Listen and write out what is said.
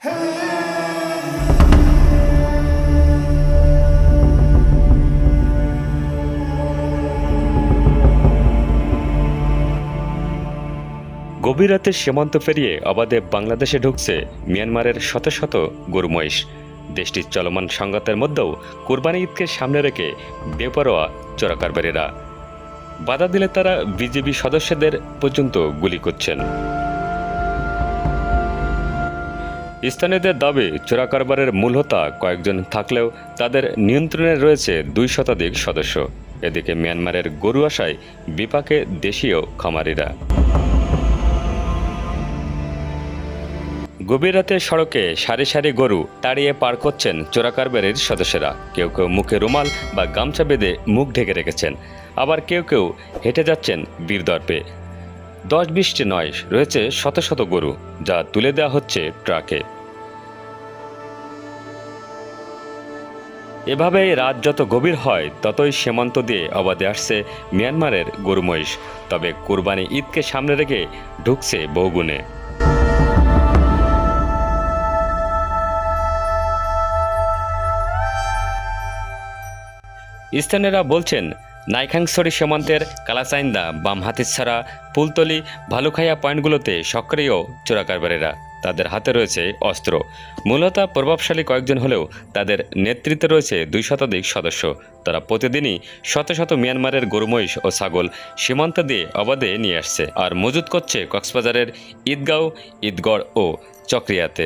গভীর রাতে সীমান্ত পেরিয়ে অবাধে বাংলাদেশে ঢুকছে মিয়ানমারের শত শত গরু মহিষ। দেশটির চলমান সংঘাতের মধ্যেও কোরবানি ঈদকে সামনে রেখে বেপরোয়া চোরাকারবারীরা। বাধা দিলে তারা বিজিবি সদস্যদের পর্যন্ত গুলি করছেন। স্থানীয়দের দাবি, চোরাকারবারের মূল হোতা কয়েকজন থাকলেও তাদের নিয়ন্ত্রণে রয়েছে 2 শতাধিক সদস্য। এদিকে মিয়ানমারের গরু আসায় বিপাকে দেশীয় খামারিরা। গভীর রাতে সড়কে সারি সারি গরু তাড়িয়ে পার করছেন চোরাকারবারির সদস্যরা। কেউ কেউ মুখে রুমাল বা গামছা বেঁধে মুখ ঢেকে রেখেছেন, আবার কেউ কেউ হেঁটে যাচ্ছেন বীরদর্পে। 10-20টি নয়, রয়েছে শত শত গরু, যা তুলে দেওয়া হচ্ছে ট্রাকে। এভাবেই রাত যত গভীর হয় ততই সীমান্ত দিয়ে অবাধে আসছে মিয়ানমারের গরু মহিষ। তবে কোরবানি ঈদকে সামনে রেখে ঢুকছে বহুগুণে। স্থানীয়রা বলছেন, নাইখাংছড়ি সীমান্তের কালাচাইন্দা, বামহাতিছড়া, ফুলতলি, ভালুখাইয়া পয়েন্টগুলোতে সক্রিয় চোরাকারবারীরা। তাদের হাতে রয়েছে অস্ত্র। মূলত প্রভাবশালী কয়েকজন হলেও তাদের নেতৃত্বে রয়েছে 2 শতাধিক সদস্য। তারা প্রতিদিনই শত শত মিয়ানমারের গরু মহিষ ও ছাগল সীমান্ত দিয়ে অবাধে নিয়ে আসছে আর মজুত করছে কক্সবাজারের ঈদগাঁও, ঈদগড় ও চকরিয়াতে।